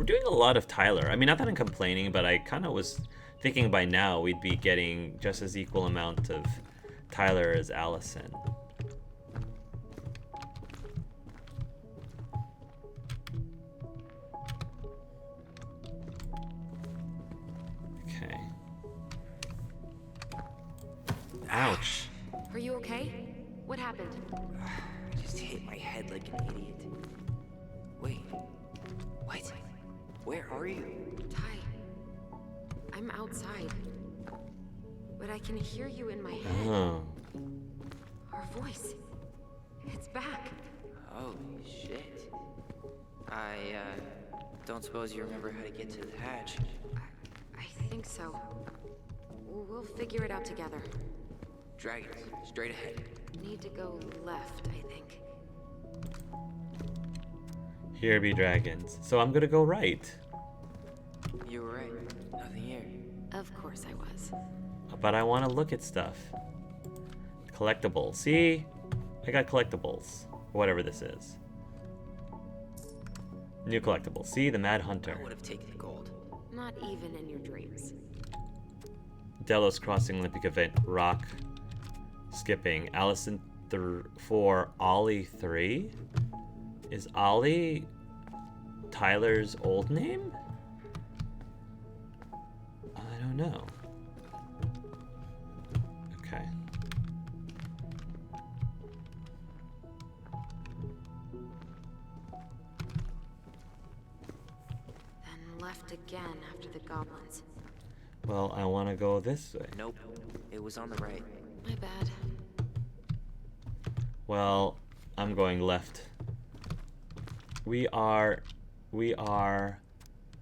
we're doing a lot of Tyler. I mean, not that I'm complaining, but I kind of was thinking by now we'd be getting just as equal amount of Tyler as Alyson. Okay. Ouch. Are you okay? What happened? I just hit my head like an idiot. Wait. What? Where are you? Ty, I'm outside. But I can hear you in my head. Oh. Our voice. It's back. Holy shit. I, don't suppose you remember how to get to the hatch? I think so. We'll figure it out together. Dragons, straight ahead. Need to go left, I think. Here be dragons. So I'm gonna go right. You were right. Nothing here. Of course I was. But I want to look at stuff. Collectibles. See? I got collectibles. Whatever this is. New collectible. See? The Mad Hunter. I would have taken the gold. Not even in your dreams. Delos Crossing Olympic event. Rock. Skipping. Alyson 4. Ollie 3? Is Ollie Tyler's old name? I don't know. Okay. Then left again after the goblins. Well, I want to go this way. Nope. It was on the right. My bad. Well, I'm going left. We are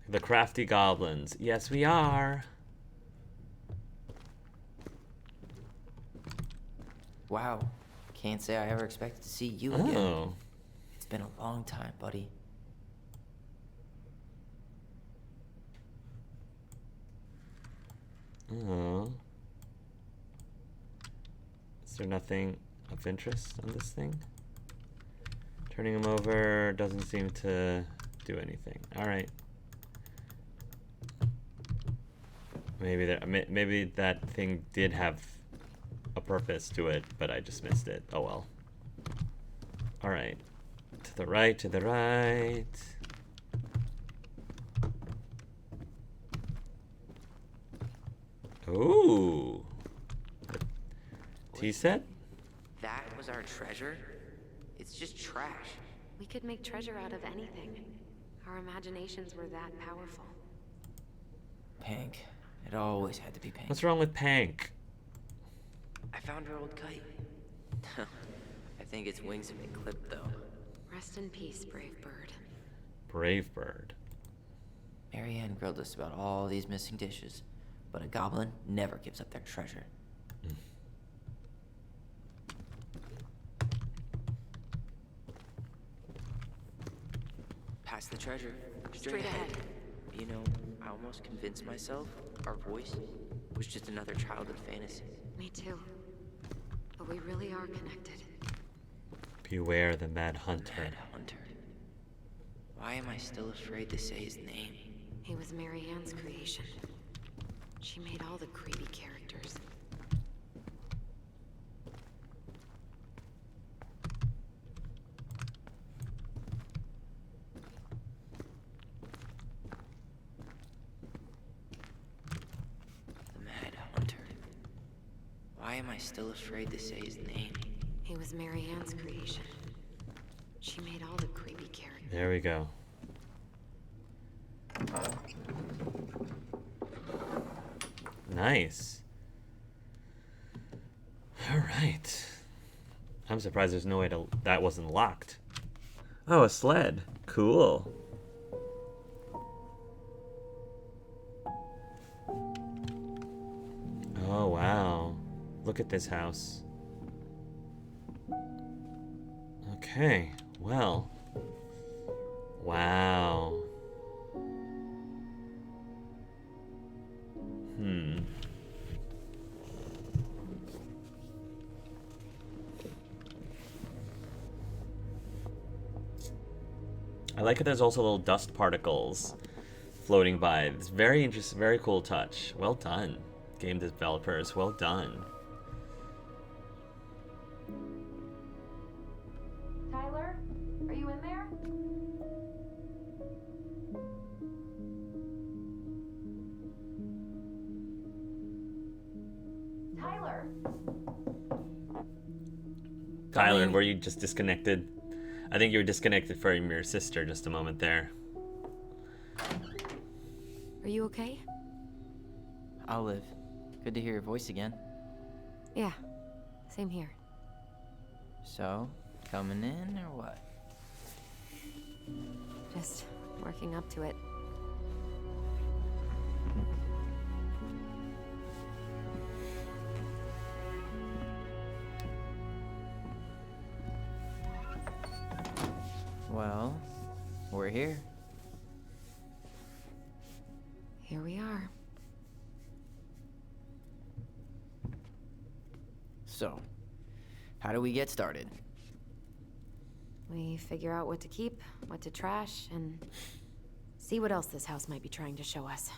the crafty goblins. Yes, we are. Wow. Can't say I ever expected to see you again. Oh. It's been a long time, buddy. Oh. Is there nothing of interest on this thing? Turning him over doesn't seem to do anything. All right. Maybe that thing did have a purpose to it, but I just missed it. Oh well. All right. To the right, to the right. Ooh. Tea set? That was our treasure? It's just trash. We could make treasure out of anything. Our imaginations were that powerful. Pank. It always had to be Pank. What's wrong with Pank? I found her old kite. I think its wings have been clipped, though. Rest in peace, brave bird. Brave bird. Marianne grilled us about all these missing dishes, but a goblin never gives up their treasure. Past the treasure. Straight ahead. You know, I almost convinced myself our voice was just another childhood fantasy. Me too. But we really are connected. Beware the Mad Hunter. Mad Hunter. Why am I still afraid to say his name? He was Marianne's creation. She made all the creepy characters. The Mad Hunter. Why am I still afraid to say his name? He was Marianne's creation. She made all the creepy characters. There we go. Nice. All right. I'm surprised there's no way to... That wasn't locked. Oh, a sled. Cool. Oh, wow. Look at this house. Okay, well. Wow. I like it. There's also little dust particles floating by. It's very interesting, very cool touch. Well done, game developers. Well done. Tyler, are you in there? Tyler. Tyler, were you just disconnected? I think you were disconnected from your sister just a moment there. Are you okay? I'll live. Good to hear your voice again. Yeah, same here. So, coming in or what? Just working up to it. Well, we're here. Here we are. So, how do we get started? We figure out what to keep, what to trash, and see what else this house might be trying to show us.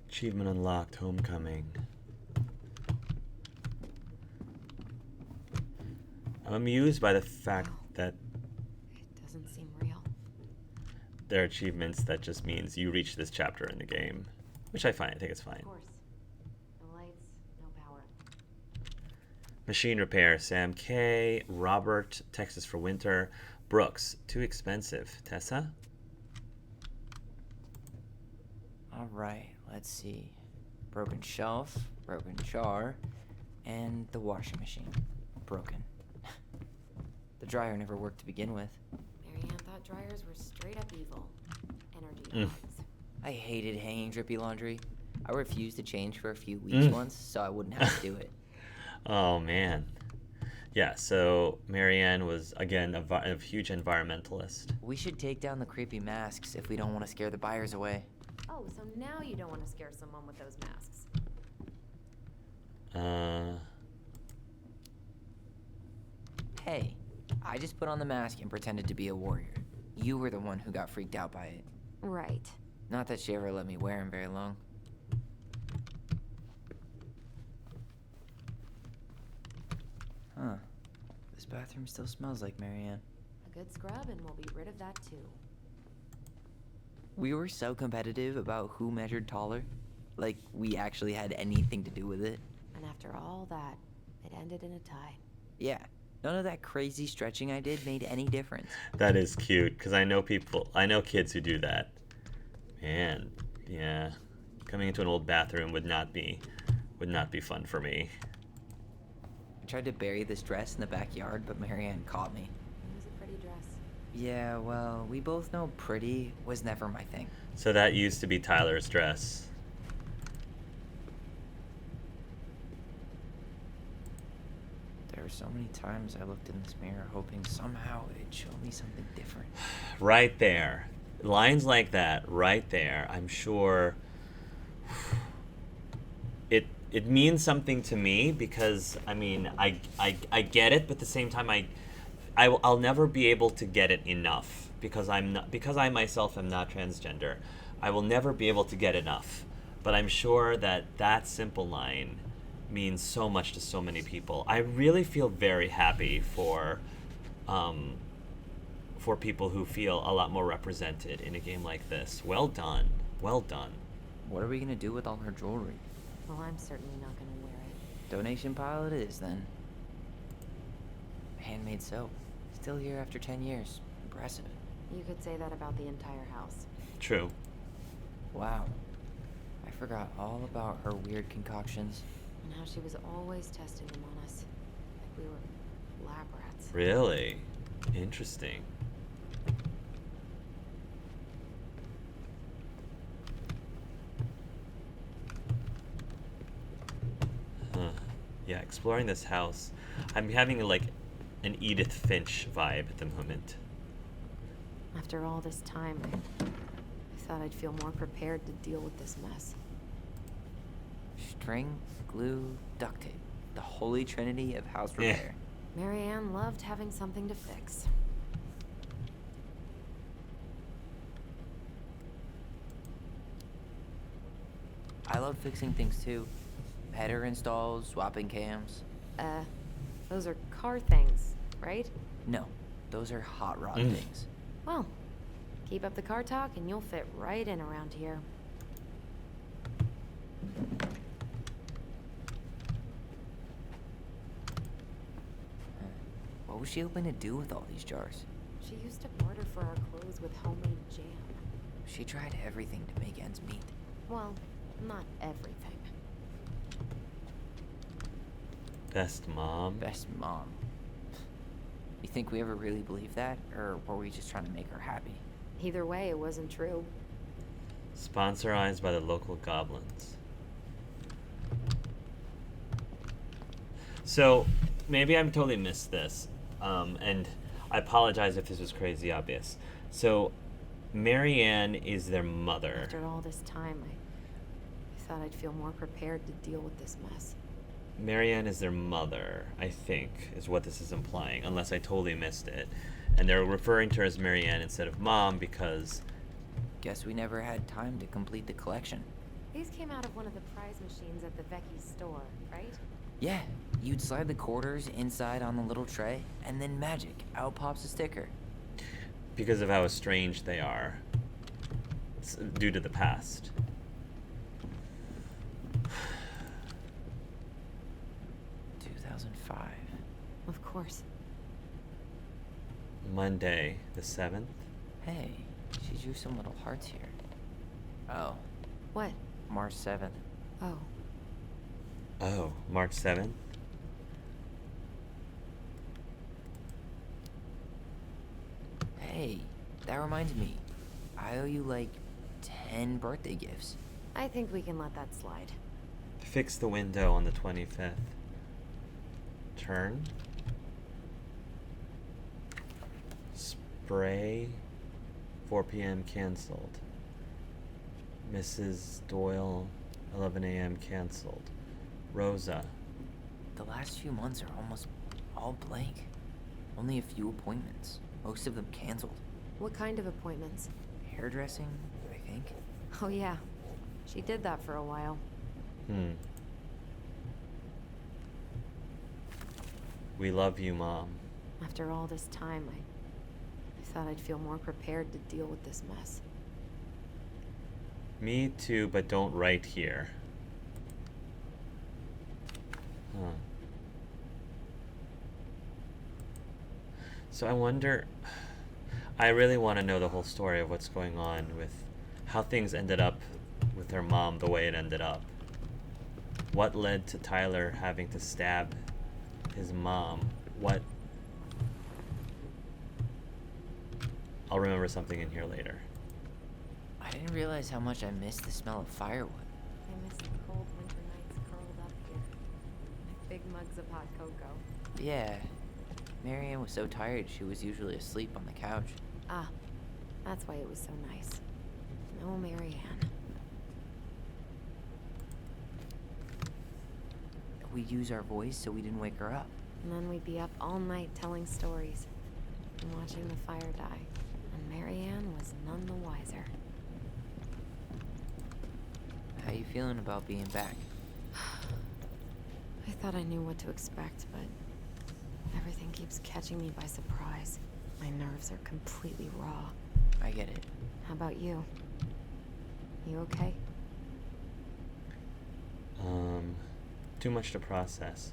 Achievement unlocked. Homecoming. I'm amused by the fact that It doesn't seem real. there are achievements that just means you reach this chapter in the game, which I think it's fine. Of course. No lights, no power. Machine repair. Sam K. Robert. Texas for winter. Brooks. Too expensive. Tessa. All right, let's see. Broken shelf, broken jar, and the washing machine. Broken. The dryer never worked to begin with. Marianne thought dryers were straight up evil. Energy dogs. I hated hanging drippy laundry. I refused to change for a few weeks once, so I wouldn't have to do it. Oh man. Yeah. So Marianne was again a huge environmentalist. We should take down the creepy masks if we don't want to scare the buyers away. Oh, so now you don't want to scare someone with those masks. Hey, I just put on the mask and pretended to be a warrior. You were the one who got freaked out by it. Right. Not that she ever let me wear him very long. Huh. This bathroom still smells like Marianne. A good scrub and we'll be rid of that too. We were so competitive about who measured taller. Like we actually had anything to do with it. And after all that, it ended in a tie. Yeah. None of that crazy stretching I did made any difference. That is cute because I know kids who do that. Man, yeah, coming into an old bathroom would not be fun for me. I tried to bury this dress in the backyard, but Marianne caught me. It was a pretty dress. Yeah, well, we both know pretty was never my thing. So that used to be Tyler's dress. There were so many times I looked in this mirror hoping somehow it'd show me something different. Right there. Lines like that, right there. I'm sure it means something to me because I mean I get it, but at the same time I'll never be able to get it enough because I myself am not transgender. I will never be able to get enough. But I'm sure that simple line means so much to so many people. I really feel very happy for people who feel a lot more represented in a game like this. Well done. Well done. What are we gonna do with all her jewelry? Well, I'm certainly not gonna wear it. Donation pile it is, then. Handmade soap. Still here after 10 years. Impressive. You could say that about the entire house. True. Wow. I forgot all about her weird concoctions. And how she was always testing them on us. Like we were lab rats. Really? Interesting. Huh. Yeah, exploring this house. I'm having like an Edith Finch vibe at the moment. After all this time, I thought I'd feel more prepared to deal with this mess. String, glue, duct tape. The holy trinity of house repair. Marianne loved having something to fix. I love fixing things too. Header installs, swapping cams. Those are car things, right? No, those are hot rod things. Well, keep up the car talk and you'll fit right in around here. What was she hoping to do with all these jars? She used to barter for our clothes with homemade jam. She tried everything to make ends meet. Well, not everything. Best mom. Best mom. You think we ever really believed that? Or were we just trying to make her happy? Either way, it wasn't true. Sponsorized by the local goblins. So, maybe I've totally missed this. And I apologize if this was crazy obvious. So, Marianne is their mother. After all this time, I thought I'd feel more prepared to deal with this mess. Marianne is their mother, I think, is what this is implying, unless I totally missed it. And they're referring to her as Marianne instead of mom because... Guess we never had time to complete the collection. These came out of one of the prize machines at the Vecchi's store, right? Yeah, you'd slide the quarters inside on the little tray, and then magic, out pops a sticker. Because of how estranged they are. It's due to the past. 2005. Of course. Monday, the 7th. Hey, she drew some little hearts here. Oh, What? March 7th. Oh. Oh, March 7th? Hey, that reminds me. I owe you like 10 birthday gifts. I think we can let that slide. Fix the window on the 25th. Turn. Spray. 4 p.m. canceled. Mrs. Doyle, 11 a.m. canceled. Rosa. The last few months are almost all blank. Only a few appointments. Most of them canceled. What kind of appointments? Hairdressing, I think. Oh yeah. She did that for a while. We love you, Mom. After all this time, I thought I'd feel more prepared to deal with this mess. Me too, but don't write here. Huh. So I wonder... I really want to know the whole story of what's going on with how things ended up with her mom the way it ended up. What led to Tyler having to stab his mom? What... I'll remember something in here later. I didn't realize how much I missed the smell of firewood. I miss the cold winter nights curled up here. With big mugs of hot cocoa. Yeah. Marianne was so tired she was usually asleep on the couch. Ah, that's why it was so nice. No Marianne. We'd use our voice so we didn't wake her up. And then we'd be up all night telling stories and watching the fire die. And Marianne was none the wiser. How you feeling about being back? I thought I knew what to expect, but everything keeps catching me by surprise. My nerves are completely raw. I get it. How about you? You okay? Too much to process.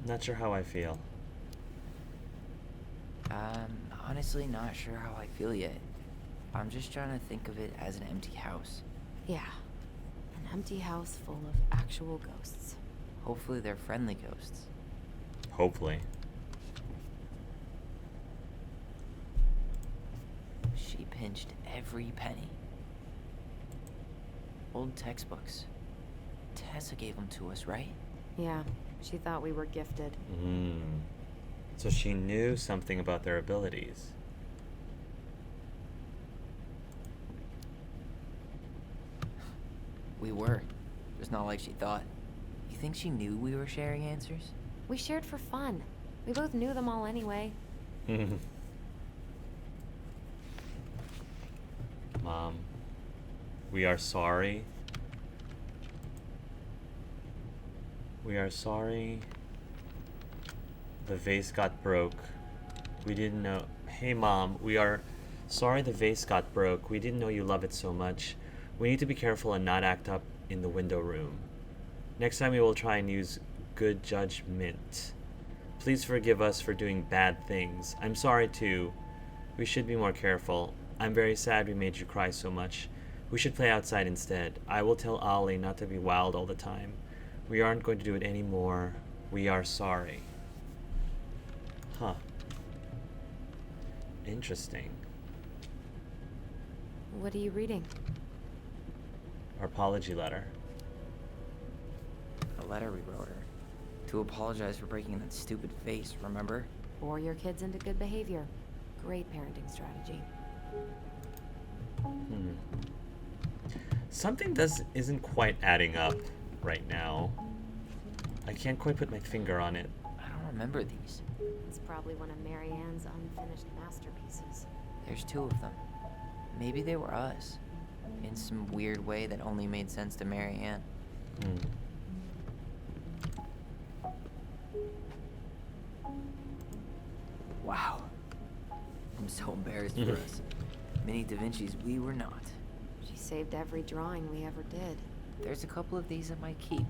Not sure how I feel. Honestly not sure how I feel yet. I'm just trying to think of it as an empty house. Yeah. An empty house full of actual ghosts. Hopefully they're friendly ghosts. Hopefully. She pinched every penny. Old textbooks. Tessa gave them to us, right? Yeah, she thought we were gifted. So she knew something about their abilities. We were. It's not like she thought. You think she knew we were sharing answers? We shared for fun. We both knew them all anyway. Mom, we are sorry We are sorry the vase got broke. We didn't know. Hey, Mom, we are sorry the vase got broke. We didn't know you love it so much. We need to be careful and not act up in the window room. Next time we will try and use good judgment. Please forgive us for doing bad things. I'm sorry too. We should be more careful. I'm very sad we made you cry so much. We should play outside instead. I will tell Ollie not to be wild all the time. We aren't going to do it anymore. We are sorry. Huh. Interesting. What are you reading? Our apology letter. A letter we wrote her. To apologize for breaking that stupid vase, remember? Bore your kids into good behavior. Great parenting strategy. Something isn't quite adding up right now. I can't quite put my finger on it. I don't remember these. It's probably one of Mary Ann's unfinished masterpieces. There's 2 of them. Maybe they were us. In some weird way that only made sense to Mary Ann. Wow. I'm so embarrassed for us. Mini Da Vinci's we were not. She saved every drawing we ever did. There's a couple of these I might keep.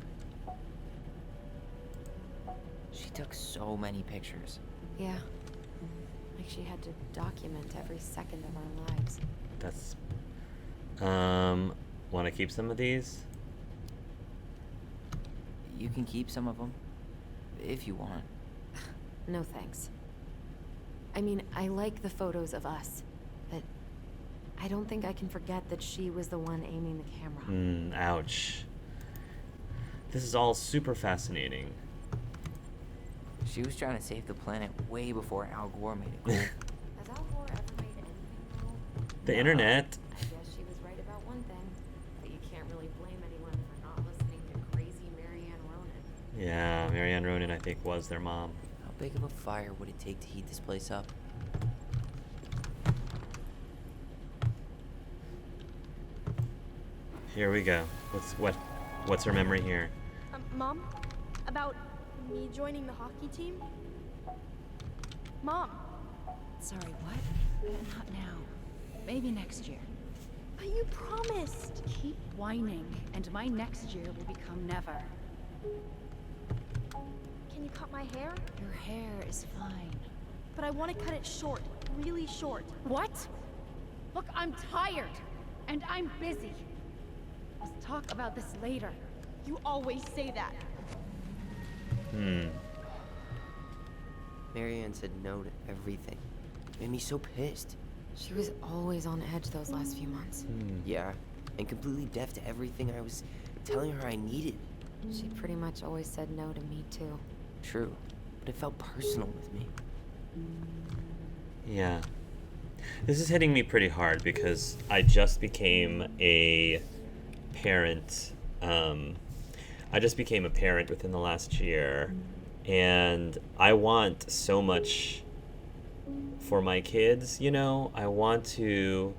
She took so many pictures. Yeah. Like she had to document every second of our lives. That's... want to keep some of these? You can keep some of them. If you want. No thanks. I mean, I like the photos of us, but I don't think I can forget that she was the one aiming the camera. Ouch. This is all super fascinating. She was trying to save the planet way before Al Gore made it cool. Has Al Gore ever made anything cool? The internet. I guess she was right about one thing, but you can't really blame anyone for not listening to crazy Marianne Ronan. Yeah, Marianne Ronan, I think, was their mom. How big of a fire would it take to heat this place up? Here we go. What's her memory here? Mom? About me joining the hockey team? Mom! Sorry, what? Not now. Maybe next year. But you promised! Keep whining, and my next year will become never. Can you cut my hair? Your hair is fine. But I want to cut it short. Really short. What? Look, I'm tired, and I'm busy. Let's talk about this later. You always say that. Mary Ann said no to everything. Made me so pissed. She was always on edge those last few months. Yeah, and completely deaf to everything I was telling her I needed. She pretty much always said no to me, too. True, but it felt personal with me. Yeah. This is hitting me pretty hard because I just became a parent. I just became a parent within the last year, and I want so much for my kids, you know? I want to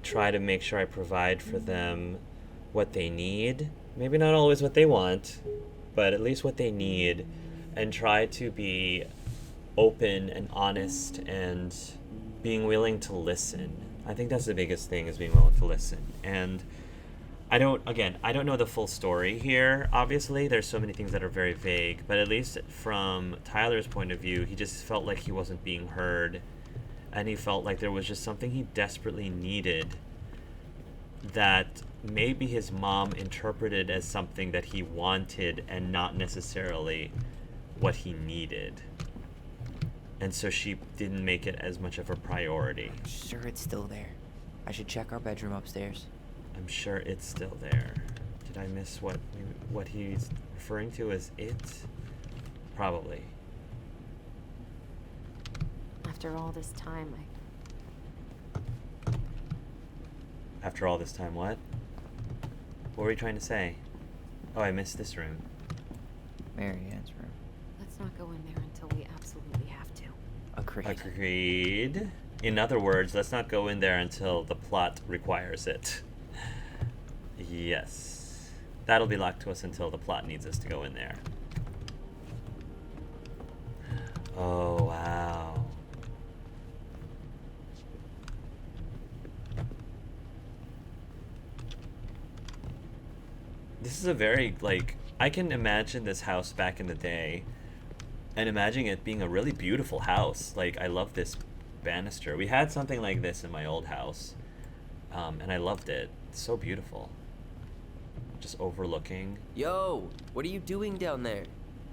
try to make sure I provide for them what they need. Maybe not always what they want, but at least what they need, and try to be open and honest and being willing to listen. I think that's the biggest thing, is being willing to listen. And I don't know the full story here, obviously. There's so many things that are very vague, but at least from Tyler's point of view, he just felt like he wasn't being heard, and he felt like there was just something he desperately needed that maybe his mom interpreted as something that he wanted and not necessarily what he needed. And so she didn't make it as much of a priority. I'm sure it's still there. I should check our bedroom upstairs. I'm sure it's still there. Did I miss what he's referring to as it? Probably. After all this time, After all this time, what? What were you trying to say? Oh, I missed this room. Mary Ann's room. let's not go in there until we absolutely have to. Agreed. Agreed. In other words, let's not go in there until the plot requires it. Yes. That'll be locked to us until the plot needs us to go in there. Oh, wow. This is a very, like, I can imagine this house back in the day and imagining it being a really beautiful house. Like, I love this banister. We had something like this in my old house, and I loved it. It's so beautiful. Just overlooking. Yo, what are you doing down there?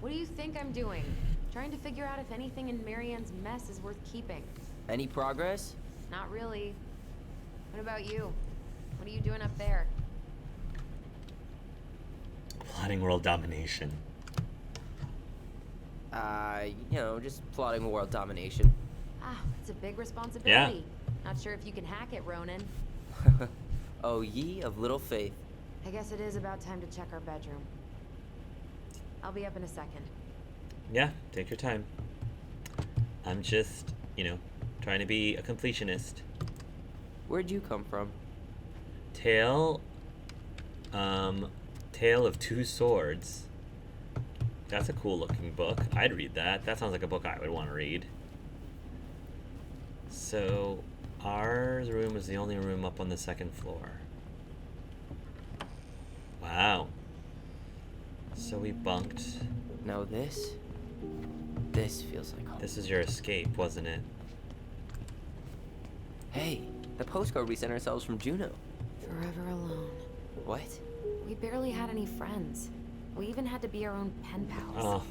What do you think I'm doing? Trying to figure out if anything in Marianne's mess is worth keeping. Any progress? Not really. What about you? What are you doing up there? Plotting world domination. Just plotting world domination. Ah, it's a big responsibility. Not sure if you can hack it, Ronan. Oh, ye of little faith. I guess it is about time to check our bedroom. I'll be up in a second. Yeah, take your time. I'm just, trying to be a completionist. Where'd you come from? Tale of Two Swords. That's a cool looking book. I'd read that. That sounds like a book I would want to read. So, our room is the only room up on the second floor. Wow. So we bunked. Now this feels like home. This is your escape, wasn't it? Hey, the postcard we sent ourselves from Juno. Forever alone. What? We barely had any friends. We even had to be our own pen pals. Oh.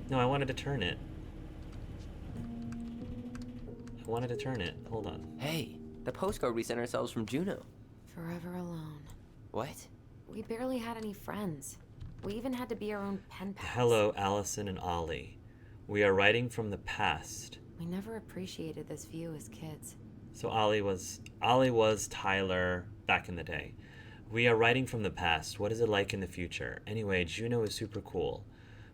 No, I wanted to turn it. Hold on. Hey, the postcard we sent ourselves from Juno. Forever alone. What? We barely had any friends. We even had to be our own pen pals. Hello, Alyson and Ollie. We are writing from the past. We never appreciated this view as kids. So Ollie was Tyler back in the day. We are writing from the past. What is it like in the future? Anyway, Juno is super cool.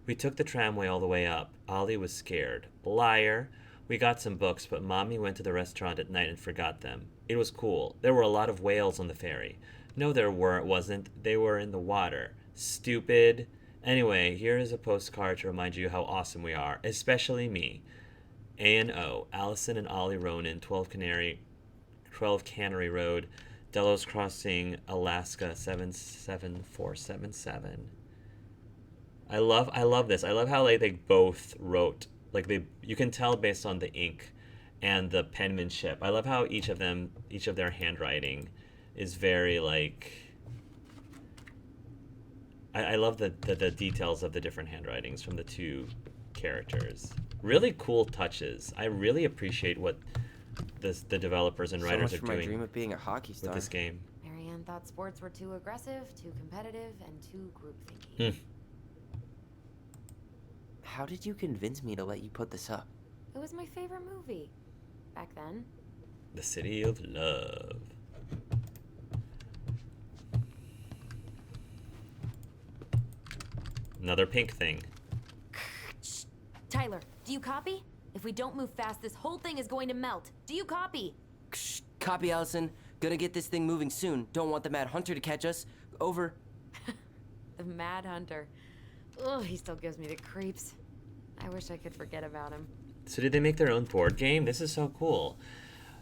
We took the tramway all the way up. Ollie was scared. Liar. We got some books, but Mommy went to the restaurant at night and forgot them. It was cool. There were a lot of whales on the ferry. No, there wasn't. They were in the water. Stupid. Anyway, here is a postcard to remind you how awesome we are, especially me. A&O, Alyson and Ollie Ronan, 12 Cannery Road, Delos Crossing, Alaska, 77477. I love this. I love how they both wrote. You can tell based on the ink and the penmanship. I love how each of their handwriting is very I love the details of the different handwritings from the two characters. Really cool touches. I really appreciate what the developers and writers so much are for doing my dream of being a hockey star. with this game. Marianne thought sports were too aggressive, too competitive, and too group thinking. How did you convince me to let you put this up? It was my favorite movie. Back then. The City of Love. Another pink thing. Tyler, do you copy? If we don't move fast, this whole thing is going to melt. Do you copy? Copy, Alyson. Gonna get this thing moving soon. Don't want the Mad Hunter to catch us. Over. The Mad Hunter. Ugh, he still gives me the creeps. I wish I could forget about him. So did they make their own board game? This is so cool.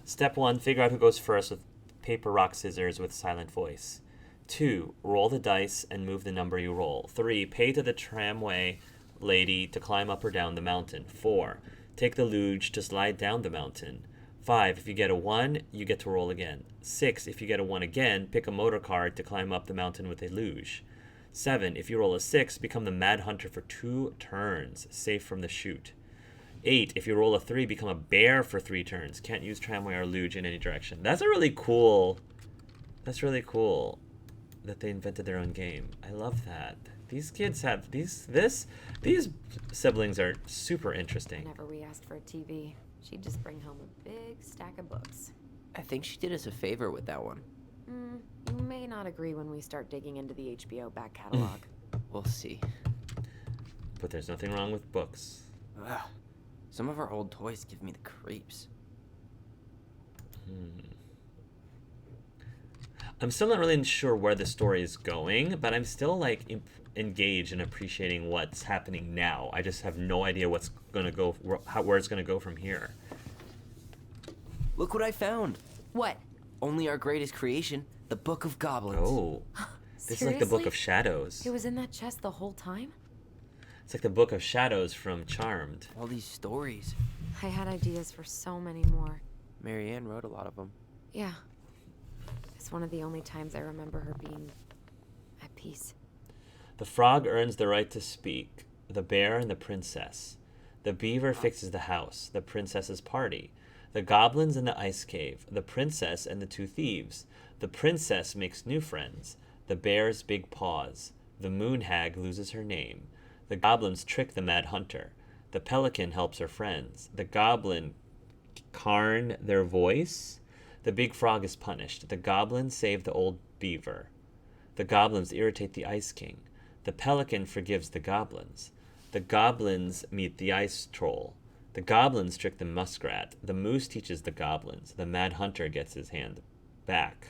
Step 1, figure out who goes first with paper, rock, scissors with silent voice. 2, roll the dice and move the number you roll. 3, pay to the tramway lady to climb up or down the mountain. 4, take the luge to slide down the mountain. 5, if you get a 1, you get to roll again. 6, if you get a 1 again, pick a motor card to climb up the mountain with a luge. 7, if you roll a 6, become the Mad Hunter for 2 turns, safe from the chute. 8, if you roll a 3, become a bear for 3 turns. Can't use tramway or luge in any direction. That's really cool that they invented their own game. I love that. These kids have these siblings are super interesting. Whenever we asked for a TV, she'd just bring home a big stack of books. I think she did us a favor with that one. You may not agree when we start digging into the HBO back catalog. We'll see. But there's nothing wrong with books. Ugh. Some of our old toys give me the creeps. I'm still not really sure where the story is going, but I'm still like engaged in appreciating what's happening now. I just have no idea what's gonna go, where it's gonna go from here. Look what I found. What? Only our greatest creation, the Book of Goblins. Oh, this is like the Book of Seriously? Shadows. It was in that chest the whole time? It's like the Book of Shadows from Charmed. All these stories. I had ideas for so many more. Marianne wrote a lot of them. Yeah. It's one of the only times I remember her being at peace. The frog earns the right to speak. The bear and the princess. The beaver fixes the house. The princess's party. The goblins in the ice cave. The princess and the two thieves. The princess makes new friends. The bear's big paws. The moon hag loses her name. The goblins trick the mad hunter. The pelican helps her friends. The goblin carn their voice. The big frog is punished. The goblins save the old beaver. The goblins irritate the ice king. The pelican forgives the goblins. The goblins meet the ice troll. The goblins trick the muskrat. The moose teaches the goblins. The mad hunter gets his hand back.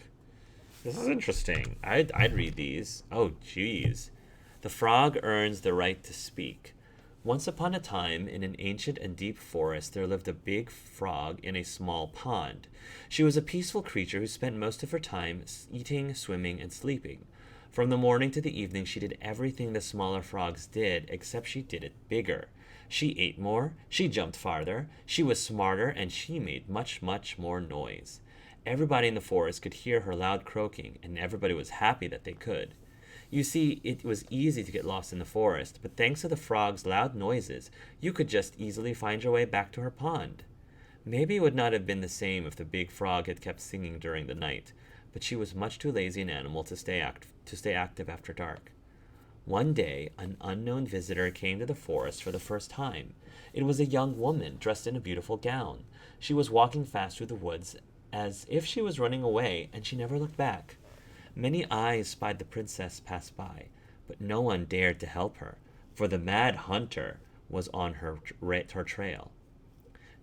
This is interesting. I'd read these. Oh, jeez. The frog earns the right to speak. Once upon a time, in an ancient and deep forest, there lived a big frog in a small pond. She was a peaceful creature who spent most of her time eating, swimming, and sleeping. From the morning to the evening, she did everything the smaller frogs did, except she did it bigger. She ate more, she jumped farther, she was smarter, and she made much, much more noise. Everybody in the forest could hear her loud croaking, and everybody was happy that they could. You see, it was easy to get lost in the forest, but thanks to the frog's loud noises, you could just easily find your way back to her pond. Maybe it would not have been the same if the big frog had kept singing during the night, but she was much too lazy an animal to stay active after dark. One day, an unknown visitor came to the forest for the first time. It was a young woman dressed in a beautiful gown. She was walking fast through the woods as if she was running away, and she never looked back. Many eyes spied the princess pass by, but no one dared to help her, for the mad hunter was on her trail.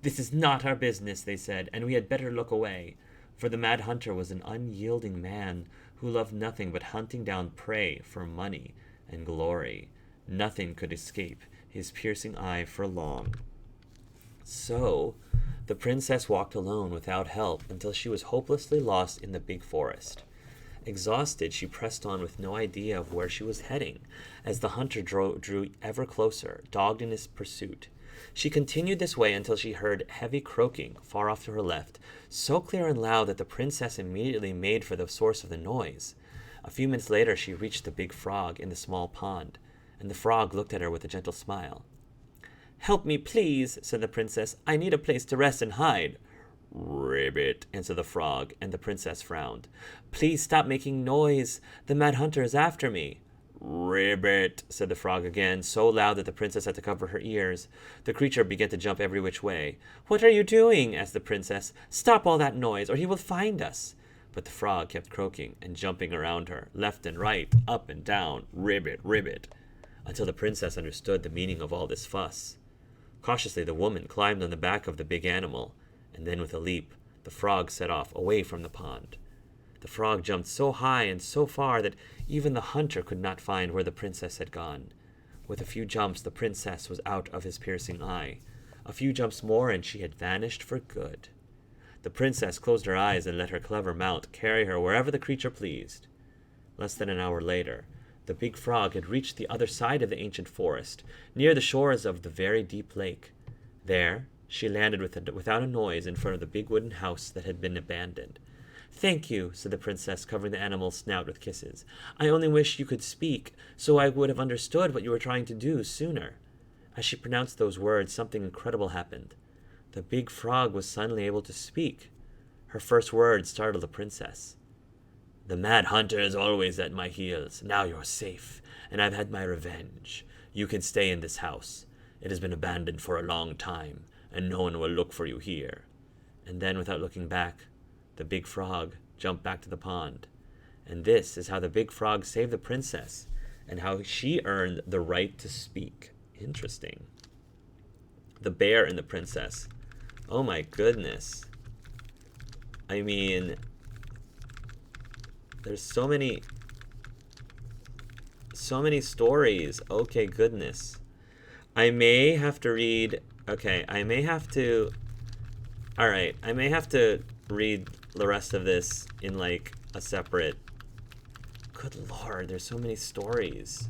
"This is not our business," they said, "and we had better look away," for the mad hunter was an unyielding man who loved nothing but hunting down prey for money and glory. Nothing could escape his piercing eye for long. So, the princess walked alone without help until she was hopelessly lost in the big forest. Exhausted, she pressed on with no idea of where she was heading, as the hunter drew ever closer, dogged in his pursuit. She continued this way until she heard heavy croaking far off to her left, so clear and loud that the princess immediately made for the source of the noise. A few minutes later, she reached the big frog in the small pond, and the frog looked at her with a gentle smile. "Help me, please," said the princess. "I need a place to rest and hide." "Ribbit," answered the frog, and the princess frowned. "Please stop making noise. The mad hunter is after me." "Ribbit," said the frog again, so loud that the princess had to cover her ears. The creature began to jump every which way. "What are you doing?" asked the princess. "Stop all that noise, or he will find us." But the frog kept croaking and jumping around her, left and right, up and down, ribbit, ribbit, until the princess understood the meaning of all this fuss. Cautiously, the woman climbed on the back of the big animal, and then with a leap, the frog set off away from the pond. The frog jumped so high and so far that even the hunter could not find where the princess had gone. With a few jumps, the princess was out of his piercing eye. A few jumps more, and she had vanished for good. The princess closed her eyes and let her clever mount carry her wherever the creature pleased. Less than an hour later, the big frog had reached the other side of the ancient forest, near the shores of the very deep lake. There, she landed without a noise in front of the big wooden house that had been abandoned. "Thank you," said the princess, covering the animal's snout with kisses. "I only wish you could speak, so I would have understood what you were trying to do sooner." As she pronounced those words, something incredible happened. The big frog was suddenly able to speak. Her first words startled the princess. "The mad hunter is always at my heels. Now you're safe, and I've had my revenge. You can stay in this house. It has been abandoned for a long time, and no one will look for you here." And then, without looking back, the big frog jumped back to the pond. And this is how the big frog saved the princess, and how she earned the right to speak. Interesting. The bear and the princess. Oh my goodness. I mean, There's so many stories. Okay, goodness. I may have to read. Okay, I may have to. All right, I may have to read the rest of this in like a separate. Good lord, there's so many stories.